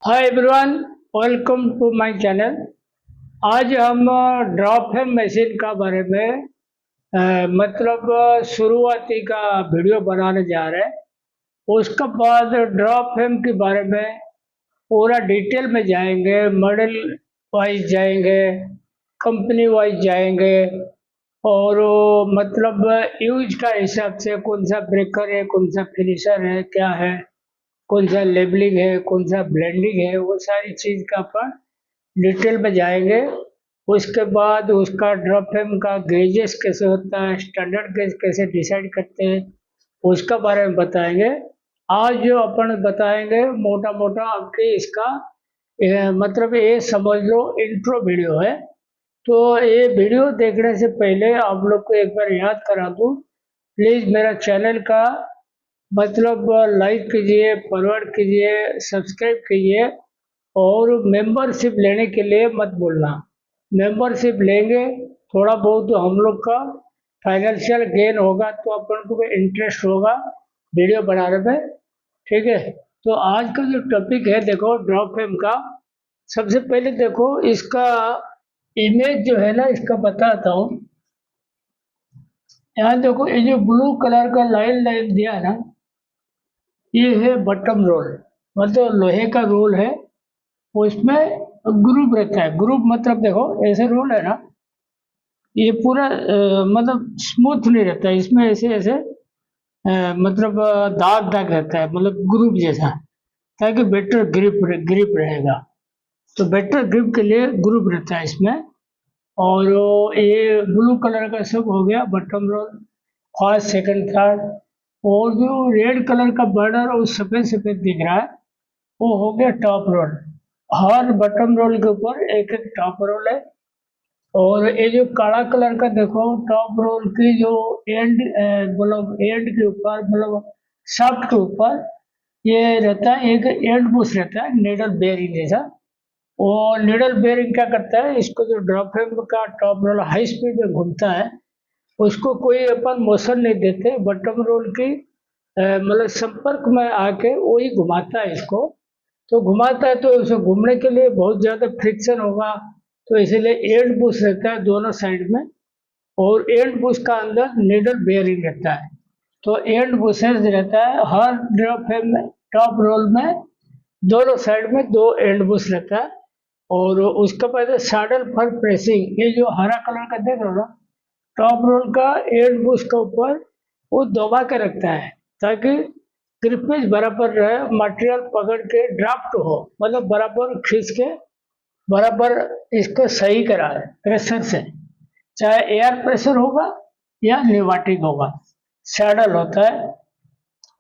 Hi everyone, welcome to my channel. आज हम drop हेम machine का बारे में शुरुआती का वीडियो बनाने जा रहे हैं। उसके बाद ड्रॉप हेम के बारे में पूरा डिटेल में जाएंगे, मॉडल वाइज जाएंगे, कंपनी वाइज जाएंगे और यूज का हिसाब से कौन सा ब्रेकर है, कौन सा फिनिशर है, क्या है, कौन सा लेबलिंग है, कौन सा ब्लेंडिंग है, वो सारी चीज़ का अपन डिटेल में जाएंगे। उसके बाद उसका ड्रॉप फ्रेम का गेजेस कैसे होता है, स्टैंडर्ड गेज कैसे डिसाइड करते हैं, उसका बारे में बताएंगे। आज जो अपन बताएंगे मोटा मोटा आपके इसका ये समझ लो इंट्रो वीडियो है। तो ये वीडियो देखने से पहले आप लोग को एक बार याद करा दूँ, प्लीज़ मेरा चैनल का लाइक कीजिए, फॉरवर्ड कीजिए, सब्सक्राइब कीजिए और मेंबरशिप लेने के लिए मत भूलना। मेंबरशिप लेंगे थोड़ा बहुत तो हम लोग का फाइनेंशियल गेन होगा, तो अपन को भी इंटरेस्ट होगा वीडियो बनाने में। ठीक है, तो आज का जो टॉपिक है देखो ड्रॉप फ्रेम का। सबसे पहले देखो इसका इमेज जो है ना, इसका बताता हूँ। यहाँ देखो ये जो ब्लू कलर का लाइन लाइन दिया है ना, ये है बटन रोल, मतलब लोहे का रोल है। उसमें ग्रुप रहता है। ग्रुप मतलब देखो ऐसे रोल है ना, ये पूरा स्मूथ नहीं रहता है, इसमें ऐसे ऐसे दाग दाग रहता है, मतलब ग्रुप जैसा, ताकि बेटर ग्रिप रहेगा। तो बेटर ग्रिप के लिए ग्रुप रहता है इसमें। और ये ब्लू कलर का सब हो गया bottom roll, first second third. और जो रेड कलर का बॉर्डर और सफेद सफेद दिख रहा है, वो हो गया टॉप रोल। हर बटन रोल के ऊपर एक एक टॉप रोल है। और ये जो काला कलर का देखो टॉप रोल की जो एंड एंड के ऊपर, शाफ्ट के ऊपर ये रहता है, एक एंड बुश रहता है निडल बेयरिंग जैसा। और निडल बेयरिंग क्या करता है, इसको जो ड्रॉप फ्रेम का टॉप रोल हाई स्पीड में घूमता है, उसको कोई अपन मोशन नहीं देते। बटन रोल की संपर्क में आके वही घुमाता है इसको। तो घुमाता है तो उसे घूमने के लिए बहुत ज़्यादा फ्रिक्शन होगा, तो इसीलिए एंड पुश रहता है दोनों साइड में। और एंड पुश का अंदर निडल बेयरिंग रहता है। तो एंड पुशेस रहता है हर ड्रॉप फ्रेम में, टॉप रोल में दोनों साइड में दो एंड पुश रहता है। और उसके बाद सैडल फॉर प्रेसिंग, ये जो हरा कलर का देख रहे हो ना, टॉप रोल का एंड पुश के ऊपर वो दबा के रखता है, ताकि ग्रिपेज बराबर रहे, मटेरियल पकड़ के ड्राफ्ट हो, मतलब बराबर खींच के बराबर इसको सही करा है प्रेशर से। चाहे एयर प्रेशर होगा या न्यूमेटिक होगा, सैडल होता है।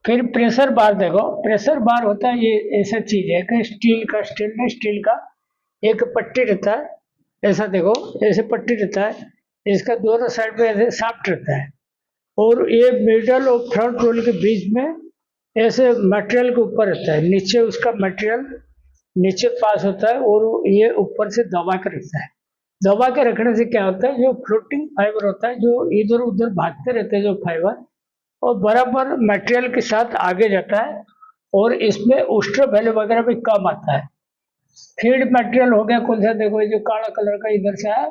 फिर प्रेशर बार देखो, प्रेशर बार होता है ये ऐसा चीज है कि स्टील का एक पट्टी रहता है, ऐसा देखो ऐसे पट्टी रहता है, इसका दोनों साइड में ऐसे शाफ्ट रहता है। और ये मिडल और फ्रंट रोल के बीच में ऐसे मटेरियल के ऊपर रहता है, नीचे उसका मटेरियल नीचे पास होता है और ये ऊपर से दबा के रखता है। दबा के रखने से क्या होता है, जो फ्लोटिंग फाइबर होता है, जो इधर उधर भागते रहते हैं जो फाइबर, और बराबर मटेरियल के साथ आगे जाता है। और इसमें उस्टर वैल्यू वगैरह भी कम आता है। फीड मटेरियल हो गया कौन सा, देखो ये जो काला कलर का इधर से है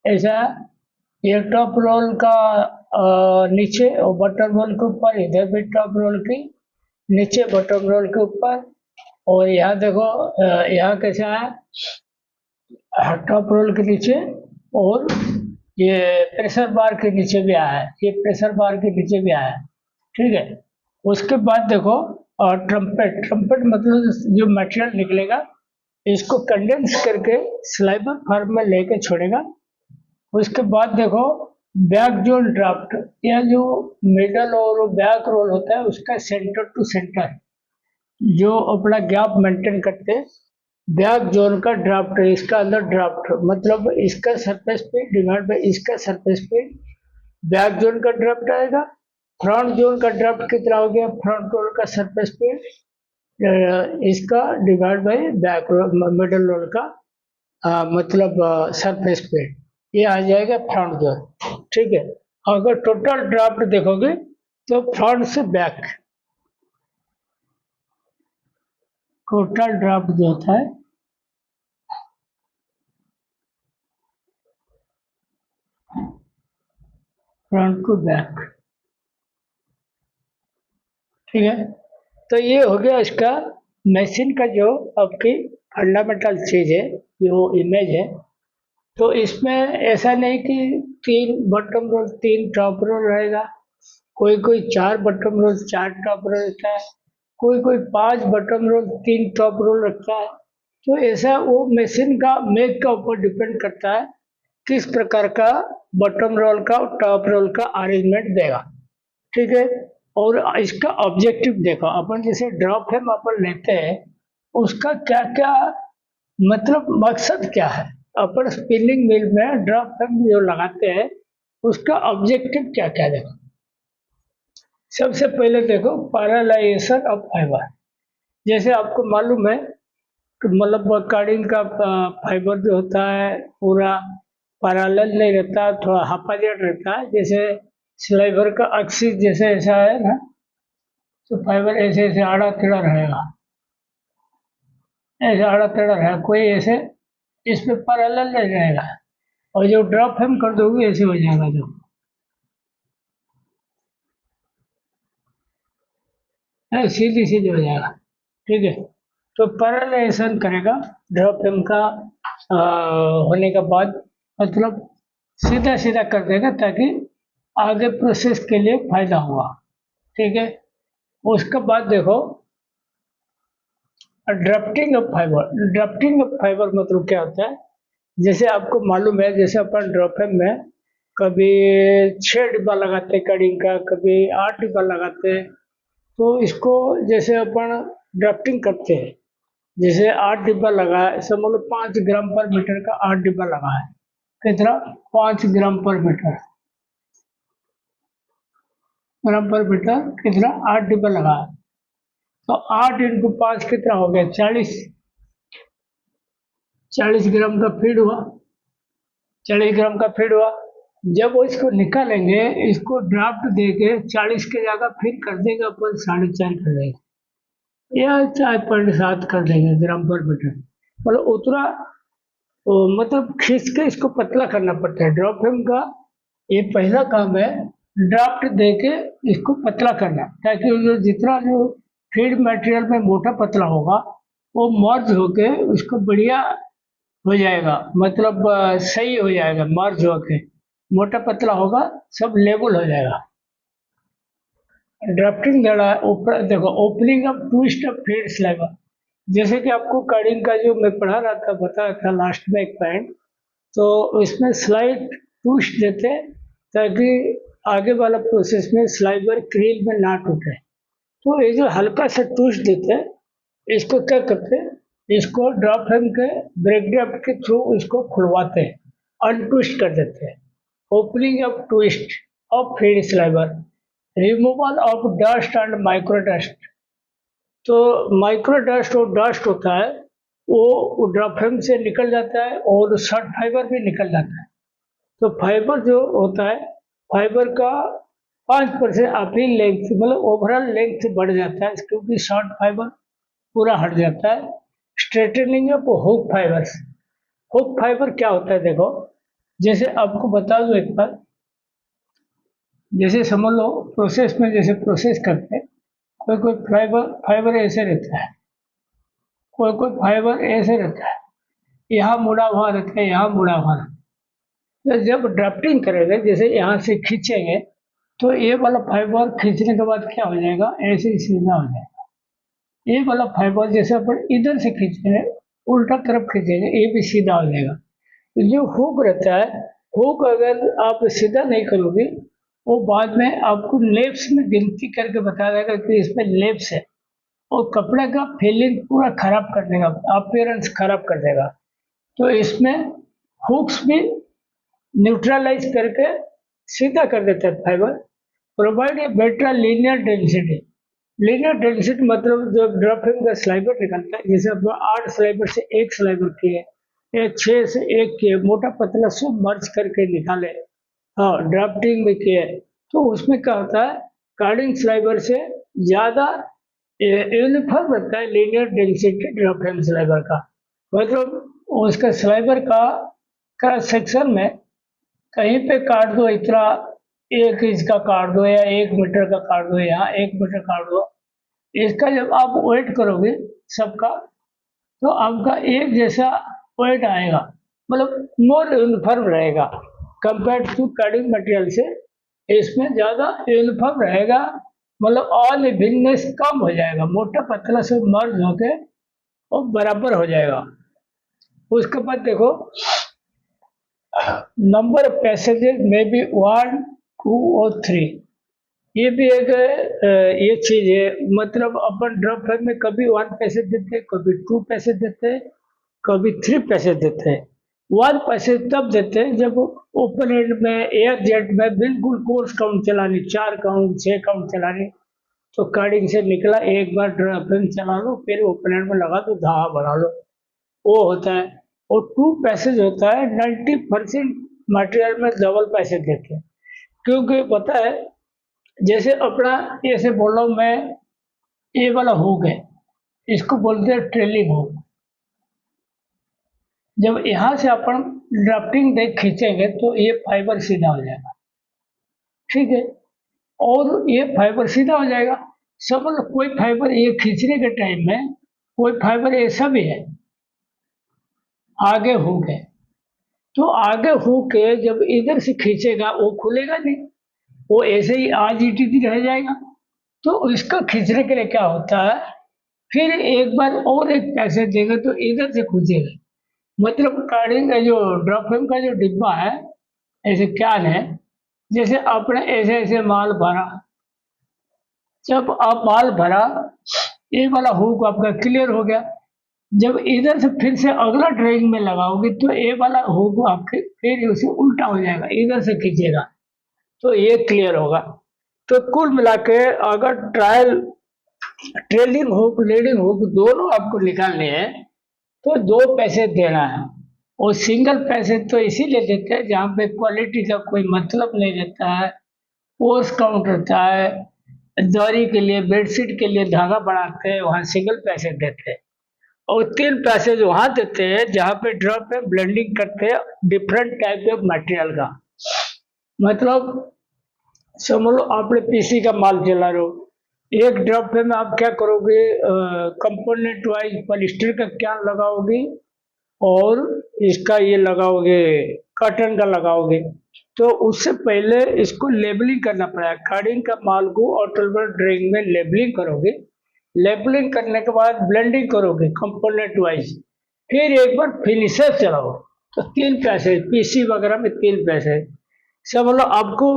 ऐसा, ये टॉप रोल का नीचे और बटन रोल के ऊपर, इधर भी टॉप रोल की नीचे बटन रोल के ऊपर। और यहाँ देखो यहाँ कैसा है, टॉप रोल के नीचे। और ये प्रेशर बार के नीचे भी आया है, ये प्रेशर बार के नीचे भी आया है। ठीक है, उसके बाद देखो और ट्रम्पेट, ट्रम्पेट मतलब जो मटेरियल निकलेगा इसको कंडेंस करके स्लाइबर फॉर्म में लेके छोड़ेगा। उसके बाद देखो बैक जोन ड्राफ्ट, या जो मिडल और बैक रोल होता है उसका सेंटर टू सेंटर जो अपना गैप मेंटेन करते हैं, बैक जोन का ड्राफ्ट है। इसका अंदर ड्राफ्ट मतलब इसका सरफेस पे डिवाइड बाय इसका सरफेस पे बैक जोन का ड्राफ्ट आएगा। फ्रंट जोन का ड्राफ्ट कितना हो गया, फ्रंट रोल का सरफेस पे इसका divide by back middle roll का सरफेस पे, ये आ जाएगा फ्रंट जोन। ठीक है, अगर टोटल ड्राफ्ट देखोगे तो फ्रंट से बैक, टोटल ड्राफ्ट जो होता है फ्रंट टू बैक, ठीक है। तो ये हो गया इसका मशीन का जो आपकी फंडामेंटल चीज़ है, जो इमेज है। तो इसमें ऐसा नहीं कि 3 बॉटम रोल 3 टॉप रोल रहेगा, कोई 4 बॉटम रोल 4 टॉप रोल रहता है, कोई 5 बॉटम रोल 3 टॉप रोल रखता है। तो ऐसा वो मशीन का मेक का ऊपर डिपेंड करता है किस प्रकार का बॉटम रोल का और टॉप रोल का अरेंजमेंट देगा, ठीक है। और इसका ऑब्जेक्टिव देखो, अपन जैसे ड्रॉप है अपन लेते हैं, उसका क्या क्या मतलब मकसद क्या है। अपन स्पिनिंग मिल में ड्रॉप हम जो लगाते हैं उसका ऑब्जेक्टिव क्या क्या देखो। सबसे पहले देखो पैरालाइजेशन ऑफ फाइबर। जैसे आपको मालूम है कि मतलब कार्डिंग का फाइबर जो होता है पूरा पैरेलल नहीं रहता, थोड़ा हाइपोजेट रहता है। जैसे स्लाइबर का एक्सिस जैसे ऐसा है ना, तो फाइबर ऐसे ऐसे आड़ा टेढ़ा रहेगा, ऐसे आड़ा टेढ़ा रहेगा, कोई ऐसे इस पे पैरेलल नहीं रहेगा। और जो ड्रॉप हम कर दोगे ऐसे हो जाएगा, जो सीधी सीधी हो जाएगा, ठीक है। तो पैरेललाइजेशन करेगा ड्रॉप एम का होने के बाद, मतलब सीधा सीधा कर देगा ताकि आगे प्रोसेस के लिए फायदा हुआ, ठीक है। उसके बाद देखो drafting of fibre. Drafting of fibre मतलब क्या होता है, जैसे आपको मालूम है जैसे अपन ड्रॉपम में कभी 6 डिब्बा लगाते हैं कटिंग का, कभी 8 डिब्बा लगाते हैं। तो इसको जैसे अपन ड्राफ्टिंग करते हैं, जैसे 8 डिब्बा लगा है, समझ लो 5 ग्राम पर मीटर का 8 डिब्बा लगा है, कितना 5 ग्राम पर मीटर, ग्राम पर मीटर कितना 8 डिब्बा लगा है। तो 8 × 5 कितना हो गया 40, 40 ग्राम का फीड हुआ, 40 ग्राम का फीड हुआ। जब वो इसको निकालेंगे, इसको ड्राफ्ट दे के 40 की जगह फिर कर देगा अपन 4.5 कर देंगे या 4.7 कर देंगे ग्राम पर मीटर। मतलब उतना मतलब खींच के इसको पतला करना पड़ता है। ड्रॉप हेम का ये पहला काम है, ड्राफ्ट दे के इसको पतला करना, ताकि जो जितना जो फीड मटेरियल में मोटा पतला होगा वो मर्ज होके उसको बढ़िया हो जाएगा, मतलब सही हो जाएगा, मर्ज होके मोटा पतला होगा, सब लेवल हो जाएगा। ड्राफ्टिंग द्वारा ऊपर देखो opening of twist of feed sliver. जैसे कि आपको कार्डिंग का जो मैं पढ़ा रहा था, बताया था लास्ट में एक पॉइंट, तो इसमें स्लाइड ट्विस्ट देते हैं ताकि आगे वाला प्रोसेस में स्लाइवर क्रील में ना टूटे। तो ये जो हल्का सा ट्विस्ट देते हैं, इसको क्या करते हैं, इसको ड्रॉप हेम के ब्रेक ड्राफ्ट के थ्रू इसको खुलवाते हैं, अनट्विस्ट कर देते हैं। Opening of twist of feed sliver, removal of dust and micro dust. तो माइक्रो डस्ट और डस्ट होता है वो ड्रॉप हेम से निकल जाता है और शॉर्ट फाइबर भी निकल जाता है। तो फाइबर जो होता है, फाइबर का 5% अपील लेंथ मतलब ओवरऑल लेंथ बढ़ जाता है, क्योंकि शॉर्ट फाइबर पूरा हट जाता है। Straightening of hook fibres. Hook fibre क्या होता है देखो, जैसे आपको बता दूं एक बार, जैसे समझ लो प्रोसेस में जैसे प्रोसेस करते हैं, कोई फाइबर फाइबर ऐसे रहता है, कोई फाइबर ऐसे रहता है, यहाँ मुड़ा हुआ रहता है, यहाँ मुड़ा हुआ रहता है। तो जब ड्राफ्टिंग करेंगे, जैसे यहाँ से खींचेंगे, तो ये वाला फाइबर खींचने के बाद क्या हो जाएगा, ऐसे ही सीधा हो जाएगा। ये वाला फाइबर जैसे अपन इधर से खींचेंगे, उल्टा तरफ खींचेंगे, ये भी सीधा हो जाएगा। तो जो हुक रहता है, हुक अगर आप सीधा नहीं करोगे, वो बाद में आपको लेप्स में गिनती करके बता देगा कि इसमें लेप्स है, और कपड़े का फीलिंग पूरा खराब कर देगा, अपीयरेंस खराब कर देगा। तो इसमें हुक्स भी न्यूट्रलाइज करके सीधा कर देता है fibre. Provide a better linear density. Linear density मतलब जो ड्राफ्टिंग का स्लाइबर निकलता है, जैसे अब 8 स्लाइबर से एक स्लाइबर किए या 6 से एक किए, मोटा पतला सब मर्ज करके निकाले, हाँ ड्राफ्टिंग में किए, तो उसमें क्या होता है, कार्डिंग स्लाइबर से ज़्यादा यूनिफॉर्म रहता है linear density drop frame sliver का। मतलब उसका स्लाइबर का क्रॉस सेक्शन में कहीं पे काट दो इतना, 1 इंच का काट दो या 1 मीटर का काट दो, यहाँ 1 मीटर काट दो। इसका जब आप वेट करोगे सबका, तो आपका एक जैसा वेट आएगा, मतलब मोर यूनिफॉर्म रहेगा कंपेयर टू कटिंग मटेरियल से। इसमें ज़्यादा यूनिफॉर्म रहेगा, मतलब ऑल इवननेस कम हो जाएगा, मोटा पतला से मर्ज होके वो बराबर हो जाएगा। उसके बाद देखो, नंबर ऑफ पैसेजेस में बी 1, 2 और 3। ये भी एक ये चीज है, मतलब अपन ड्रॉप फ्रेम में कभी 1 पैसेज देते, कभी 2 पैसेज देते, कभी 3 पैसेज देते हैं। 1 पैसेज तब देते हैं जब ओपन एंड में एयर जेट में बिल्कुल कोर्स काउंट चलानी, 4 काउंट 6 काउंट चलानी। तो कार्डिंग से निकला, एक बार ड्रॉप फ्रेम चला लो, फिर ओपन एंड में लगा दो, धावा बढ़ा लो, वो होता है। और 2 पैसेज होता है, 90% मटेरियल में डबल पैसेज देते हैं। क्योंकि पता है, जैसे अपना ऐसे बोल रहा हूँ मैं, ये वाला हुक है, इसको बोलते हैं ट्रेलिंग हुक। जब यहाँ से अपन ड्राफ्टिंग डेक खींचेंगे तो ये फाइबर सीधा हो जाएगा, ठीक है। और ये फाइबर सीधा हो जाएगा, समझ लो कोई फाइबर ये खींचने के टाइम में कोई फाइबर ऐसा भी है, आगे हुक है, तो आगे हुक के जब इधर से खींचेगा वो खुलेगा नहीं, वो ऐसे ही आजीटी रह जाएगा। तो इसका खींचने के लिए क्या होता है, फिर एक बार और एक पैसेज देंगे तो इधर से खुजेगा। मतलब कार्डिंग का जो ड्रॉप फ्रेम का जो डिब्बा है, ऐसे कैन है, जैसे आपने ऐसे ऐसे माल भरा, जब आप माल भरा, ये वाला हुक आपका क्लियर हो गया। जब इधर से फिर से अगला ड्राइंग में लगाओगे तो ये वाला हुक आपके फिर उसे उल्टा हो जाएगा, इधर से खींचेगा, तो ये क्लियर होगा। तो कुल मिला के अगर ट्रेलिंग हुक लीडिंग हुक दोनों आपको निकालने हैं तो 2 पैसे देना है। और सिंगल पैसे तो इसीलिए देते हैं जहाँ पे क्वालिटी का कोई मतलब नहीं रहता है, पोस्ट काउंट रहता है, दरी के लिए बेडशीट के लिए धागा बढ़ाते हैं, वहाँ सिंगल पैसे देते हैं। और 3 पैसेज वहाँ देते हैं जहाँ पे ड्रॉप में ब्लेंडिंग करते हैं डिफरेंट टाइप ऑफ मटेरियल का। मतलब समझ लो आपने पीसी का माल चला रहे हो, एक ड्रॉप में आप क्या करोगे, कंपोनेंट वाइज पॉलिस्टर का क्या लगाओगे और इसका ये लगाओगे, कॉटन का लगाओगे। तो उससे पहले इसको लेबलिंग करना पड़ेगा, कार्डिंग का माल को ऑटोमेटिक ड्राइंग में लेबलिंग करोगे, लेबलिंग करने के बाद ब्लेंडिंग करोगे कंपोनेंट वाइज, फिर एक बार फिनिशर चलाओ। तो 3 पैसे पीसी वगैरह में 3 पैसे। समझ लो आपको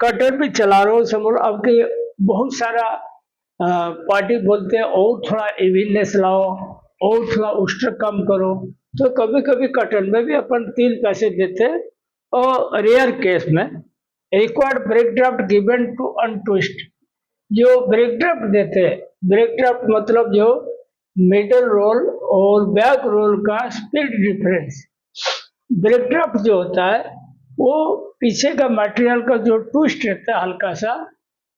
कटर भी चला रहे हो, समझ लो आपके बहुत सारा पार्टी बोलते हैं और थोड़ा इविनेस लाओ और थोड़ा उस्टर कम करो, तो कभी कभी कटन में भी अपन 3 पैसे देते हैं। और रेयर केस में required break draft given to untwist, जो ब्रेक ड्राफ्ट देते हैं, ब्रेक ड्राफ्ट मतलब जो मिडल रोल और बैक रोल का स्पीड डिफरेंस। ब्रेक ड्राफ्ट जो होता है वो पीछे का मटेरियल का जो ट्विस्ट रहता है हल्का सा,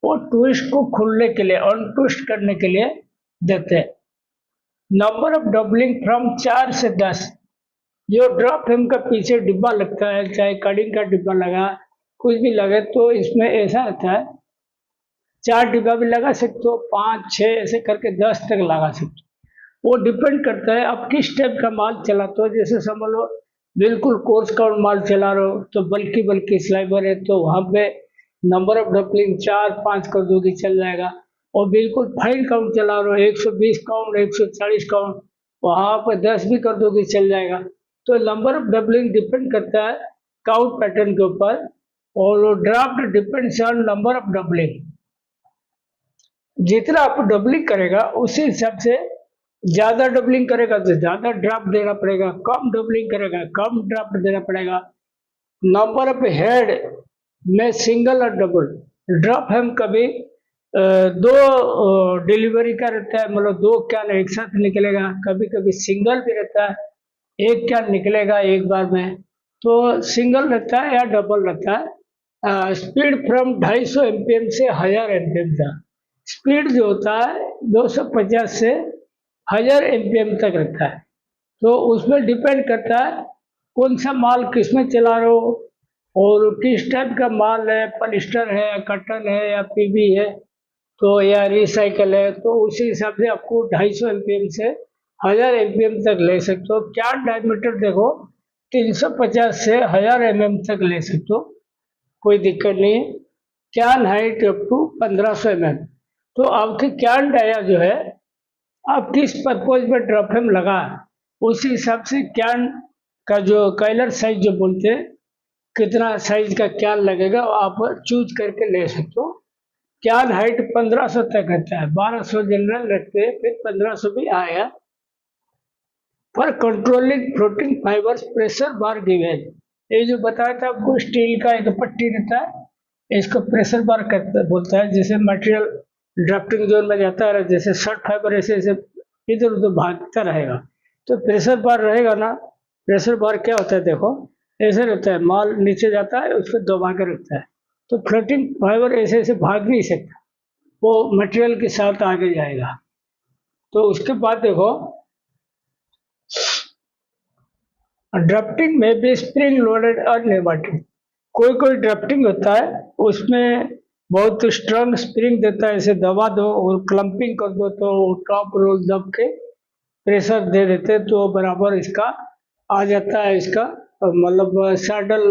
वो ट्विस्ट को खुलने के लिए, अनट्विस्ट करने के लिए देते हैं। नंबर ऑफ डबलिंग फ्रॉम 4 से 10। जो ड्रॉप फ्रेम का पीछे डिब्बा लगता है, चाहे कटिंग का डिब्बा लगा, कुछ भी लगे, तो इसमें ऐसा रहता है 4 डिब्बा भी लगा सकते हो, 5 6 ऐसे करके 10 तक लगा सकते हो। वो डिपेंड करता है आप किस टाइप का माल चलाते हो। जैसे समझ लो बिल्कुल कोर्स काउंट माल चला रहे हो तो बल्कि बल्कि स्लाइबर है, तो वहाँ पे नंबर ऑफ डबलिंग 4 5 कर दोगे चल जाएगा। और बिल्कुल फाइन काउंट चला रहे हो 120 काउंट 140 काउंट, वहाँ पर 10 भी कर दोगे चल जाएगा। तो नंबर ऑफ डबलिंग डिपेंड करता है काउंट पैटर्न के ऊपर, और draft depends on number of doubling. जितना आप डबलिंग करेगा उसी हिसाब से, ज्यादा डबलिंग करेगा तो ज्यादा ड्राफ्ट देना पड़ेगा, कम डबलिंग करेगा कम ड्राफ्ट देना पड़ेगा। नंबर ऑफ हेड में सिंगल और डबल ड्रॉप हम कभी 2 डिलीवरी का रहता है, मतलब 2 कैन एक साथ निकलेगा, कभी कभी सिंगल भी रहता है, 1 कैन निकलेगा एक बार में, तो सिंगल रहता है या डबल रहता है। स्पीड फ्रॉम 250 एमपीएम से 1000 एमपीएम था, स्पीड जो होता है 250 से 1000 एमपीएम तक रहता है। तो उसमें डिपेंड करता है कौन सा माल किस में चला रहे हो और किस टाइप का माल है, पॉलिस्टर है या कॉटन है या पीबी है तो या रिसाइकल है, तो उसी हिसाब से आपको 250 एमपीएम से 1000 एमपीएम तक ले सकते हो। क्या डायमीटर देखो 350 से 1000 एमएम तक ले सकते हो, कोई दिक्कत नहीं है। Can height up to 1500 mm. तो आपकी कैन डाया जो है आप किस पर्पज में ड्रॉपहेम लगा उसी हिसाब से कैन का जो कैलर साइज जो बोलते हैं कितना साइज का कैन लगेगा आप चूज करके ले सकते हो। कैन हाइट 1500 तक रहता है, 1200 जनरल रखते हैं, फिर 1500 भी आया। पर कंट्रोलिंग फ्लोटिंग फाइबर्स प्रेशर बार गिवन, ये जो बताया था आपको स्टील का एक पट्टी रहता है इसको प्रेशर बार कहते बोलता है। जैसे मटेरियल ड्राफ्टिंग जोन में जाता है जैसे शॉर्ट फाइबर ऐसे ऐसे इधर उधर भागता रहेगा तो प्रेशर बार रहेगा ना। प्रेशर बार क्या होता है देखो ऐसे रहता है, माल नीचे जाता है उसको दबा के रखता है तो फ्लोटिंग फाइबर ऐसे ऐसे भाग नहीं सकता, वो मटेरियल के साथ आगे जाएगा। तो उसके बाद देखो ड्राफ्टिंग में भी स्प्रिंग लोडेड और न्यूमेटिक। कोई कोई ड्राफ्टिंग होता है उसमें बहुत स्ट्रांग स्प्रिंग देता है, ऐसे दबा दो और क्लम्पिंग कर दो तो टॉप रोल दब के प्रेशर दे देते तो बराबर इसका आ जाता है, इसका मतलब सैडल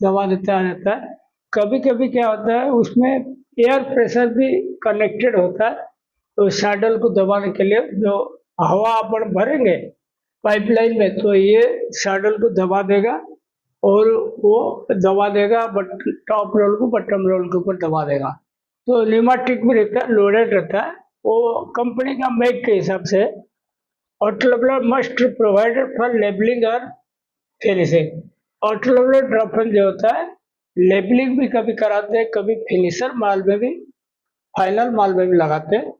दबा देता आ जाता है। कभी कभी क्या होता है उसमें एयर प्रेशर भी कनेक्टेड होता है तो सैडल को दबाने के लिए जो हवा अपन भरेंगे पाइपलाइन में तो ये सैडल को दबा देगा और वो दबा देगा बट टॉप रोल को बटम रोल के ऊपर दबा देगा। तो न्यूमेटिक भी रहता है, लोडेड रहता है, वो कंपनी का मेक के हिसाब से। ऑटोलेबलर मस्ट प्रोवाइडेड फॉर लेबलिंग और फिनिशिंग। ऑटोलेबलर ड्रॉपन जो होता है लेबलिंग भी कभी कराते हैं, कभी फिनिशर माल में भी फाइनल माल में भी लगाते हैं।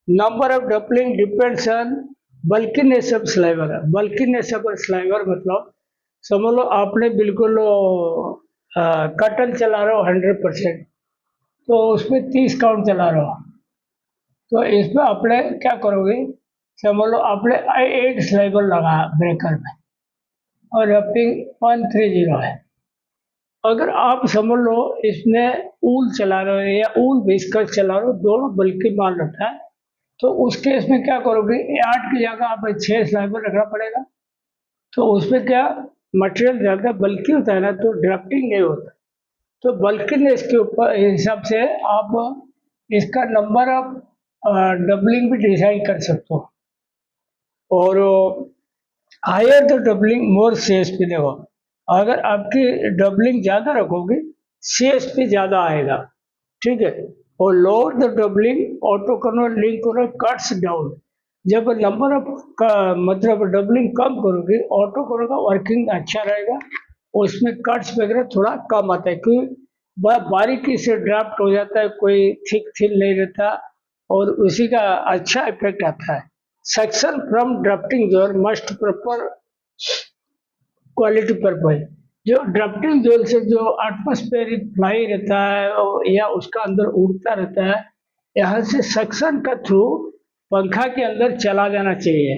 Number of doubling depends on bulkiness of sliver. Bulkiness of sliver मतलब समझ लो आपने बिल्कुल कटन चला रहे हो 100% तो उसमें 30 काउंट चला रहे हो तो इसमें आपने क्या करोगे, समझ लो आपने 8 स्लाइवर लगा ब्रेकर में और रफिंग 130 है। अगर आप समझ लो इसमें ऊल चला रहे हो या ऊल विस्कस चला रहे हो, दोनों बल्कि माल रहता है तो उस केस में क्या करोगे 8 की जगह आप 6 स्लाइवर रखना पड़ेगा। तो उसमें क्या मटेरियल ज़्यादा बल्कि होता है ना तो ड्राफ्टिंग नहीं होता, तो बल्कीनेस के ऊपर हिसाब से आप इसका नंबर ऑफ डबलिंग भी डिसाइड कर सकते हो। और higher the doubling more CSP देखो, अगर आपकी डबलिंग ज़्यादा रखोगे CSP ज़्यादा आएगा, ठीक है। और lower the doubling auto convert link करो कट्स डाउन। जब नंबर ऑफ मतलब डबलिंग कम करोगे ऑटो करो का वर्किंग अच्छा रहेगा, उसमें कट्स वगैरह थोड़ा कम आता है क्योंकि बारीकी से ड्राफ्ट हो जाता है, कोई थिक थिन नहीं रहता और उसी का अच्छा इफेक्ट आता है। Section from drafting zone must proper quality purpose. जो ड्राफ्टिंग जोन से जो एटमॉस्फेरिक फ्लाई रहता है या उसका अंदर उड़ता रहता है, यहाँ से सक्शन का थ्रू पंखा के अंदर चला जाना चाहिए।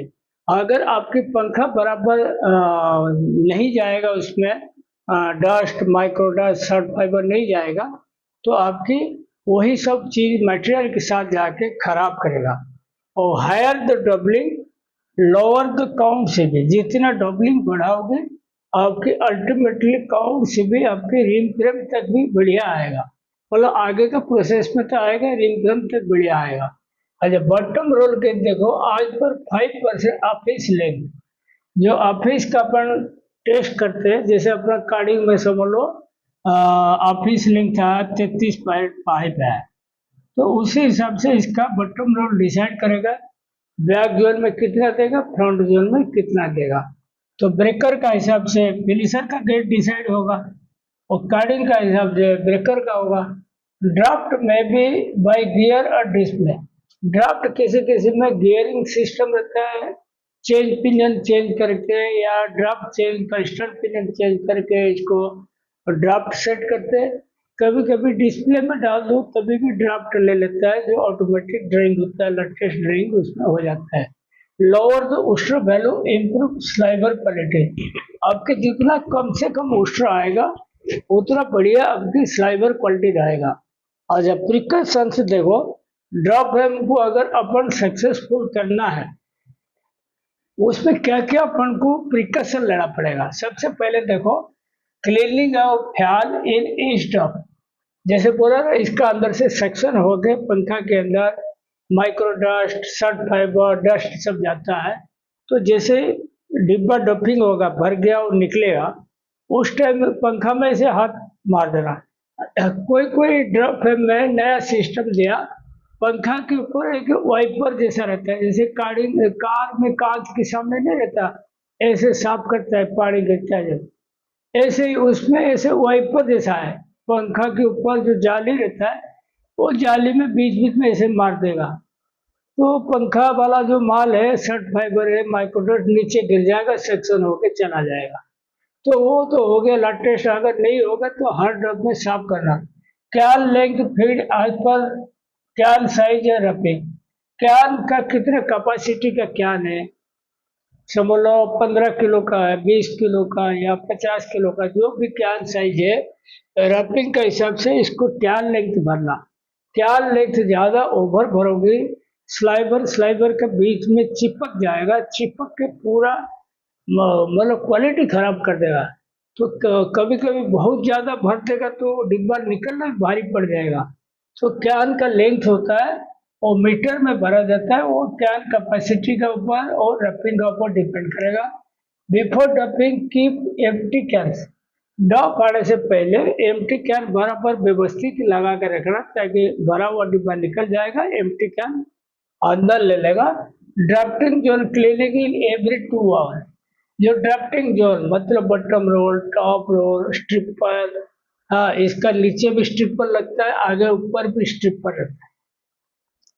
अगर आपकी पंखा बराबर नहीं जाएगा उसमें dust micro dust short fibre नहीं जाएगा तो आपकी वही सब चीज मटेरियल के साथ जाके खराब करेगा। और higher the doubling lower the count से भी जितना डबलिंग बढ़ाओगे आपके अल्टीमेटली काउंट से भी आपके रिम फ्रेम तक भी बढ़िया आएगा, मतलब आगे का प्रोसेस में तो आएगा रिम फ्रेम तक बढ़िया आएगा। अच्छा बॉटम रोल के देखो आज पर 5% ऑफिस लेंगे, जो ऑफिस का अपन टेस्ट करते हैं जैसे अपना कार्डिंग में समझ लो ऑफिस लिंक था 33.5 है तो उसी हिसाब से इसका बॉटम रोल डिसाइड करेगा बैक जोन में कितना देगा फ्रंट जोन में कितना देगा। तो ब्रेकर का हिसाब से फिनिशर का गेट डिसाइड होगा और कार्डिंग का हिसाब से ब्रेकर का होगा। ड्राफ्ट में भी बाय गियर और डिस्प्ले। ड्राफ्ट किसी किसी में गियरिंग सिस्टम रहता है, चेंज पिनियन चेंज करके या draft change piston pinion change करके इसको ड्राफ्ट सेट करते हैं। कभी कभी डिस्प्ले में डाल दो तभी भी ड्राफ्ट ले लेता है, जो ऑटोमेटिक ड्राइंग होता है, लेटेस्ट ड्राइंग उसमें हो जाता है। Lower the oyster value improve sliver quality, आपके जितना कम से कम ओस्टर आएगा उतना बढ़िया आपकी स्लाइबर क्वालिटी रहेगा। और जब प्रिकॉशन से देखो, ड्रॉप फ्रेम को अगर अपन सक्सेसफुल करना है उसमें क्या क्या अपन को प्रिकॉशन लेना पड़ेगा। सबसे पहले देखो, cleaning of fan in each drop, जैसे बोला ना इसका अंदर से सेक्शन हो गए, पंखा के अंदर micro dust, shirt fibre dust सब जाता है, तो जैसे डिब्बा डफिंग होगा, भर गया और निकलेगा, उस टाइम पंखा में से हाथ मार देना। कोई कोई ड्रॉप फ्रेम में नया सिस्टम दिया, पंखा के ऊपर एक वाइपर जैसा रहता है, जैसे कार में कांच के सामने नहीं रहता, ऐसे साफ करता है पानी गिरता है जब, ऐसे ही उसमें ऐसे वाइपर जैसा है, पंखा के ऊपर जो जाली रहता है वो जाली में बीच बीच में ऐसे मार देगा, तो पंखा वाला जो माल है, शर्ट फाइबर है, माइक्रोडॉट नीचे गिर जाएगा, सेक्शन होके चला जाएगा। तो वो तो हो गया लेटेस्ट। अगर नहीं होगा तो हर ड्रॉप में साफ करना। कैन लेंथ फीड एज पर कैन साइज या रफिंग, कैन का कितने कैपेसिटी का कैन है, समझ लो 15 किलो का है, 20 किलो का या 50 किलो का, जो भी कैन साइज है, रैपिंग के हिसाब से इसको कैन लेंथ भरना। कैन लेंथ ज़्यादा ओवर भरोगे, स्लाइबर स्लाइबर के बीच में चिपक जाएगा, चिपक के पूरा मतलब क्वालिटी खराब कर देगा। तो कभी कभी बहुत ज़्यादा भर देगा तो डिब्बा निकलना भी भारी पड़ जाएगा। तो कैन का लेंथ होता है और मीटर में भरा जाता है, वो कैन कैपेसिटी के ऊपर और रफिंग के ऊपर डिपेंड करेगा। Before dumping keep empty cans, doff आने से पहले एम्प्टी कैन बराबर व्यवस्थित लगा के रखना, ताकि भरा हुआ डिब्बा निकल जाएगा, एम्प्टी कैन अंदर ले लेगा। Drafting zone cleaning in every 2 hour, जो ड्राफ्टिंग जोन मतलब bottom roll, top roll, stripper, हाँ इसका नीचे भी स्ट्रिपर लगता है, आगे ऊपर भी स्ट्रिपर रहता है,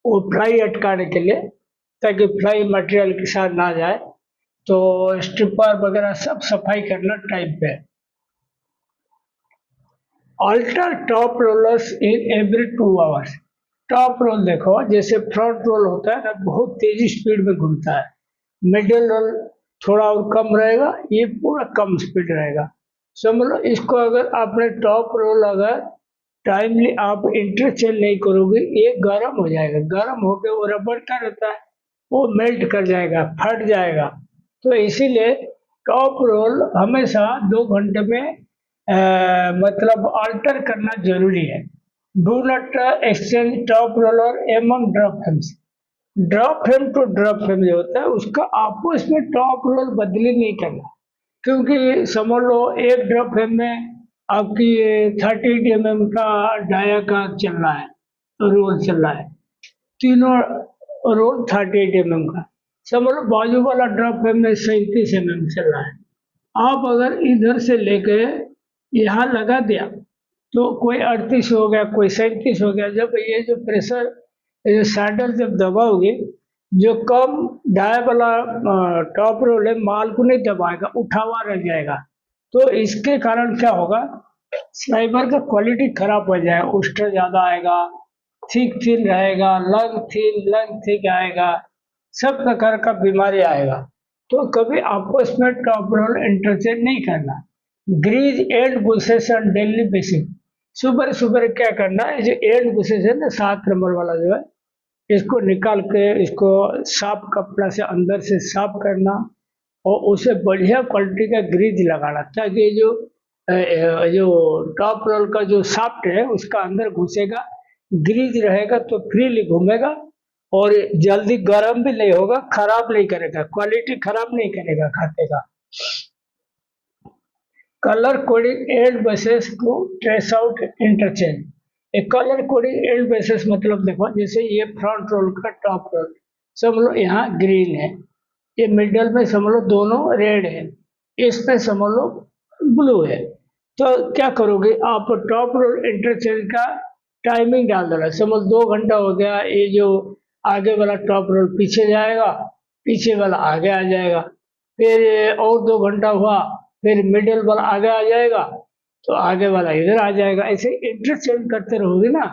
वो फ्लाई अटकाने के लिए, ताकि फ्लाई मटेरियल के साथ ना जाए। तो स्ट्रिपर वगैरह सब सफाई करना टाइम पे। Alter top rollers in every 2 hours, top roll देखो, जैसे फ्रंट रोल होता है ना, बहुत तेजी स्पीड में घूमता है, मिडिल रोल थोड़ा और कम रहेगा, ये पूरा कम स्पीड रहेगा। समझ लो इसको, अगर आपने टॉप रोल अगर टाइमली आप इंटरचेंज नहीं करोगे, ये गर्म हो जाएगा, गर्म होकर वो रबड़ का रहता है, वो मेल्ट कर जाएगा, फट जाएगा। तो इसीलिए टॉप रोल हमेशा 2 घंटे में मतलब अल्टर करना जरूरी है। Do not exchange top roller among drop frames, drop frame to drop frame जो होता है उसका आपस में टॉप रोल बदली नहीं करना, क्योंकि समझ लो एक ड्रॉप फ्रेम में आपकी 38 mm का डाया का चल रहा है, रोल चल रहा है, तीनों रोल 38 mm का, समझ लो बाजू वाला ड्रॉप फ्रेम में 37 mm चल रहा है। आप अगर इधर से लेके यहाँ लगा दिया तो कोई 38 हो गया, कोई 37 हो गया, जब ये जो प्रेशर, ये जो सैडल जब दबाओगे, जो कम डाया वाला टॉप रोल है माल को नहीं दबाएगा, उठा हुआ रह जाएगा, तो इसके कारण क्या होगा, स्नाइपर का क्वालिटी खराब हो जाएगा, उस्टर ज़्यादा आएगा, थिक थिन रहेगा, लंग थिक आएगा, सब प्रकार का बीमारी आएगा। तो कभी आपस में टॉप रोल इंटरचेंज नहीं करना। Grease and bushes on daily basis, सुबह सुबह क्या करना है, जो एंड बुशेस है ना 7 नंबर वाला जो है, इसको निकाल के इसको साफ कपड़ा से अंदर से साफ करना और उसे बढ़िया क्वालिटी का ग्रीज लगाना, ताकि जो टॉप रोल का जो साफ्ट है उसका अंदर घुसेगा, ग्रीज रहेगा तो फ्रीली घूमेगा और जल्दी गर्म भी नहीं होगा, खराब नहीं करेगा, क्वालिटी खराब नहीं करेगा खाते का। Colour coding and basis to trace out interchange, एक कलर कोडिंग एंड बेसिस मतलब देखो, जैसे ये फ्रंट रोल का टॉप रोल समझ लो यहाँ ग्रीन है, ये मिडल में समझ लो दोनों रेड है, इसमें समझ लो ब्लू है, तो क्या करोगे आप, टॉप रोल इंटरचेंज का टाइमिंग डाल देना, समझ 2 घंटा हो गया, ये जो आगे वाला टॉप रोल पीछे जाएगा, पीछे वाला आगे आ जाएगा, फिर और 2 घंटा हुआ, फिर मिडिल वाला आगे आ जाएगा, तो आगे वाला इधर आ जाएगा। ऐसे इंटरचेंज करते रहोगे ना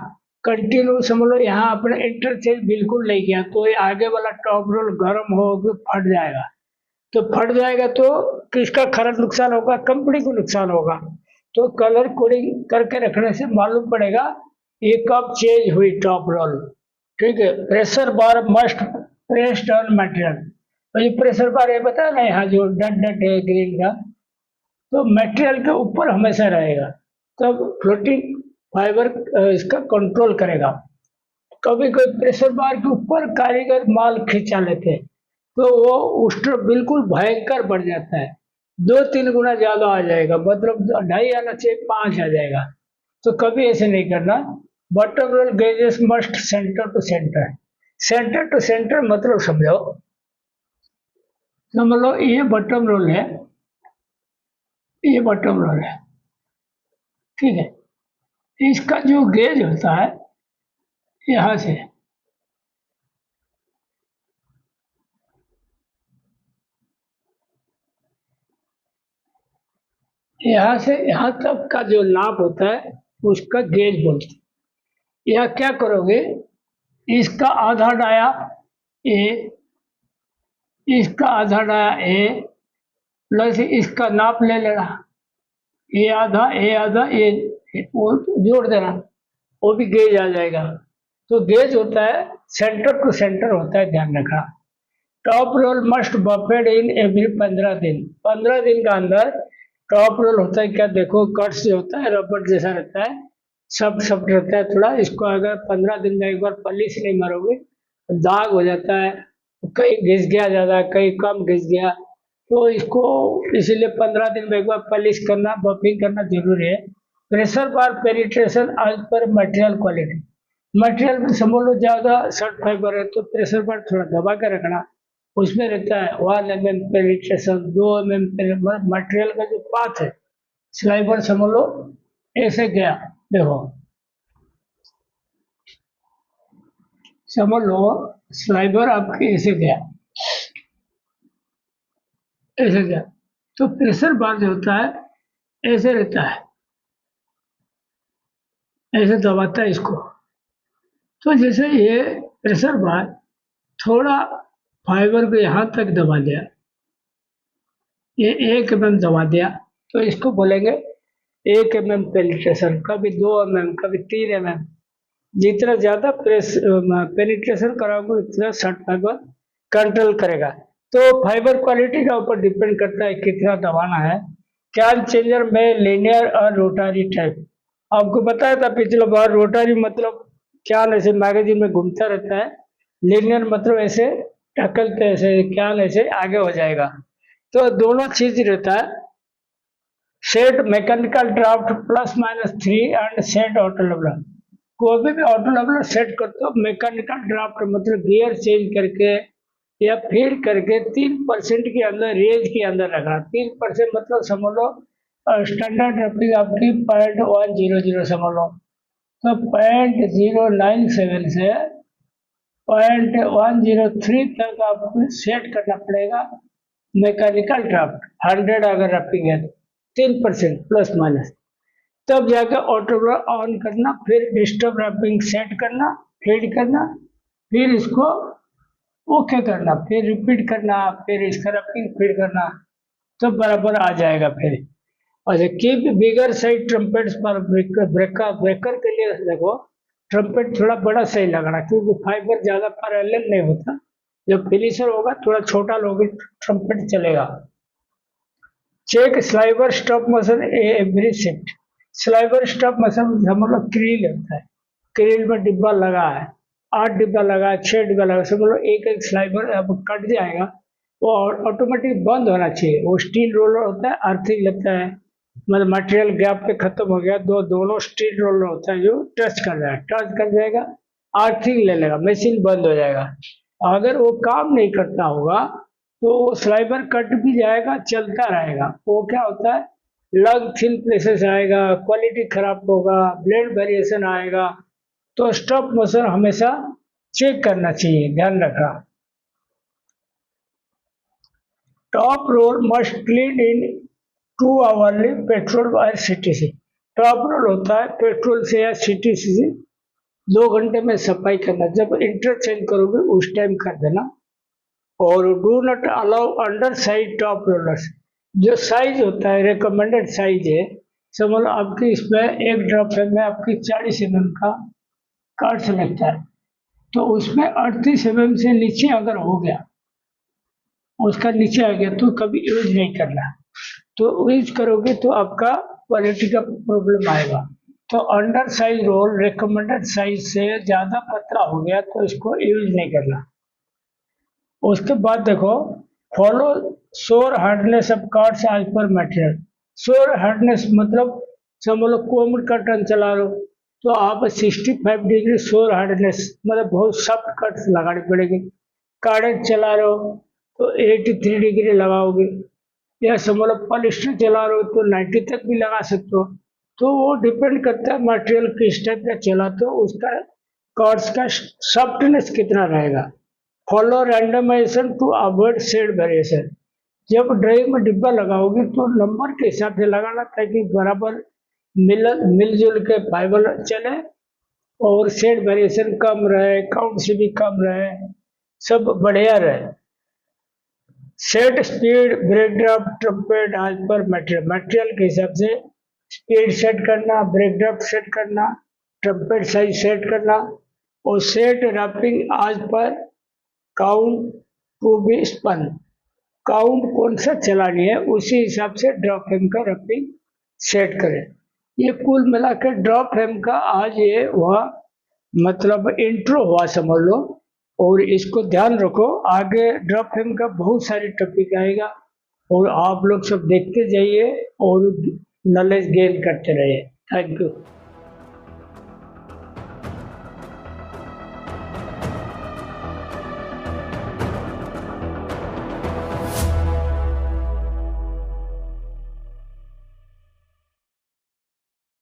कंटिन्यू, समझ लो यहाँ अपने इंटरचेंज बिल्कुल नहीं किया तो ये आगे वाला टॉप रोल गर्म हो के फट जाएगा। तो फट जाएगा तो किसका खरा नुकसान होगा? कंपनी को नुकसान होगा। तो कलर कोडिंग करके रखने से मालूम पड़ेगा ये कब चेंज हुई टॉप रोल। ठीक है। Pressure bar must pressed on material. तो ये प्रेशर बार ये बता ना यहाँ जो डट डट है ग्रीन का, तो मटेरियल के ऊपर हमेशा रहेगा, तब फ्लोटिंग फाइबर इसका कंट्रोल करेगा। कभी कभी प्रेशर बार के ऊपर कारीगर माल खिंचा लेते हैं तो वो उष्ण बिल्कुल भयंकर बढ़ जाता है, 2-3 गुना ज्यादा आ जाएगा, मतलब 2.5 आना चाहिए 5 आ जाएगा। तो कभी ऐसे नहीं करना। Bottom roll gauges must centre to centre. Centre to centre मतलब समझो, समझ लो ये बॉटम रोल है, ये बॉटम रोल है, ठीक है। इसका जो गेज होता है यहाँ से यहाँ तक का जो नाप होता है उसका गेज बोलते हैं। यह क्या करोगे, इसका आधा डाया ए, इसका आधा डाया ए प्लस इसका नाप ले लेना, ए आधा वो जोड़ देना, वो भी गेज आ जाएगा। तो गेज होता है सेंटर टू सेंटर होता है, ध्यान रखना। Top roll must buffed in every 15 दिन। 15 दिन का अंदर टॉप रोल होता है क्या, देखो कट्स जो होता है रबड़ जैसा रहता है, सब रहता है थोड़ा। इसको अगर 15 दिन में एक बार पॉलिश नहीं मारोगे तो दाग हो जाता है, कहीं घिस गया ज़्यादा, कहीं कम घिस गया। तो इसको इसीलिए 15 दिन में एक बार पॉलिश करना, बफिंग करना जरूरी है। प्रेशर बार पेनिट्रेशन एज पर मटेरियल क्वालिटी। मटेरियल में समझ लो ज़्यादा शर्ट फाइबर है तो प्रेशर बार थोड़ा दबा के रखना, उसमें रहता है 1 mm पेनिट्रेशन, 2 mm मटेरियल का जो पाथ है स्लाइबर समझ लो ऐसे गया, देखो समझ लो स्लाइबर आपके ऐसे गया, ऐसे गया। तो प्रेशर बार जो होता है ऐसे रहता है, ऐसे दबाता है इसको। तो जैसे ये प्रेशर बार थोड़ा फाइबर को यहाँ तक दबा दिया, ये 1 mm दबा दिया, तो इसको बोलेंगे 1 mm पेनिट्रेशन, कभी 2 mm, कभी 3 mm। जितना ज्यादा पेनिट्रेशन कराओगे उतना शर्ट फाइबर कंट्रोल करेगा। तो फाइबर क्वालिटी का ऊपर डिपेंड करता है कितना दबाना है। कैन चेंजर में लीनियर और रोटरी टाइप, आपको बताया था पिछले बार, रोटरी मतलब कैन ऐसे मैगजीन में घूमता रहता है, लीनियर मतलब ऐसे टकलते ऐसे कैन ऐसे आगे हो जाएगा। तो दोनों चीज रहता है। Set mechanical draft +-3 and set auto leveller. कोई भी ऑटो लेवलर सेट करते हो मैकेनिकल ड्राफ्ट मतलब गियर चेंज करके या फीड करके 3% के अंदर, रेंज के अंदर रखना। 3% मतलब समझ लो स्टैंडर्ड रफिंग आपकी 0.100 समझ लो, तो 0.097 से 0.103 तक आपको सेट करना पड़ेगा मैकेनिकल ड्राफ्ट। 100 अगर रफिंग है 3% प्लस माइनस, तब जाकर ऑटो ऑन करना, फिर डिस्टर्ब रैपिंग सेट करना, फीड करना, फिर इसको ओके करना, फिर रिपीट करना, फिर इसका रैपिंग फीड करना, तो बराबर आ जाएगा फिर। अच्छा, कीप बिगर साइड ट्रम्पेट्स पर ब्रेकर के लिए देखो ट्रम्पेट थोड़ा बड़ा सही लगना, क्योंकि फाइबर ज्यादा पैरेलल नहीं होता। जब फिनिशर होगा थोड़ा छोटा लोगे ट्रम्पेट चलेगा। Check sliver stop motion every shift. Sliver stop motion समझ लो क्रील होता है, क्रील में डिब्बा लगा है, 8 डिब्बा लगा है, 6 डिब्बा लगा, समझ लो एक एक स्लाइबर अब कट जाएगा, वो ऑटोमेटिक बंद होना चाहिए। वो स्टील रोलर होता है, अर्थिंग लगता है, मतलब मटेरियल गैप पे खत्म हो गया, दोनों स्टील रोलर होता है जो टच कर जाएगा, टच कर जाएगा, अर्थिंग ले लेगा, मशीन बंद हो जाएगा। अगर वो काम नहीं करता होगा तो स्लाइबर कट भी जाएगा, चलता रहेगा, वो क्या होता है लग थिन प्लेसेस आएगा, क्वालिटी खराब होगा, ब्लेड वेरिएशन आएगा। तो स्टॉप मोशन हमेशा चेक करना चाहिए, ध्यान रखना। Top roll must clean in 2 hourly petrol और सीटीसी। टॉप रोल होता है पेट्रोल से या सीटीसी से 2 घंटे में सफाई करना, जब इंटरचेंज करोगे उस टाइम कर देना। और do not allow under size top rollers, जो साइज होता है रिकमेंडेड साइज है, समझ लो आपकी इसमें एक ड्रॉप में आपकी 40 mm का कार्ड्स लगता है, तो उसमें 38 mm से नीचे अगर हो गया, उसका नीचे आ गया तो कभी यूज नहीं करना। तो यूज करोगे तो आपका क्वालिटी का प्रॉब्लम आएगा। तो under size roll recommended size से ज़्यादा पतला हो गया तो इसको यूज नहीं करना। उसके बाद देखो, follow shore hardness of cards as पर मटेरियल। शोर हार्डनेस मतलब समझ लो कोमल का टर्न चला लो तो आप 65 डिग्री शोर हार्डनेस मतलब बहुत सख्त कट्स लगानी पड़ेगी। कार्डेज चला रहे हो तो 83 डिग्री लगाओगे, या समझ लो पॉलिस्टर चला रहे हो तो 90 तक भी लगा सकते हो। तो वो डिपेंड करता है मटेरियल किस टाइप का चला तो उसका कार्ड्स का सॉफ्टनेस कितना रहेगा। Follow randomization to avoid shade variation. जब ड्राइव में डिब्बा लगाओगे तो नंबर के हिसाब से लगाना ताकि बराबर मिलजुल के फाइबर चले और शेड वेरिएशन कम रहे, काउंट से भी कम रहे, सब बढ़िया रहे। Set speed break drop trumpet as पर मटेरियल के हिसाब से स्पीड सेट करना, ब्रेक ड्रॉप सेट करना, ट्रम्पेट साइज सेट करना, और set wrapping as per count to be spun. Count कौन सा चलानी है उसी हिसाब से ड्रॉप हेम का रैपिंग सेट करें। ये कुल मिलाकर ड्रॉप हेम का आज ये हुआ मतलब इंट्रो हुआ समझ लो, और इसको ध्यान रखो, आगे ड्रॉप हेम का बहुत सारी टॉपिक आएगा और आप लोग सब देखते जाइए और नॉलेज गेन करते रहिए। Thank you.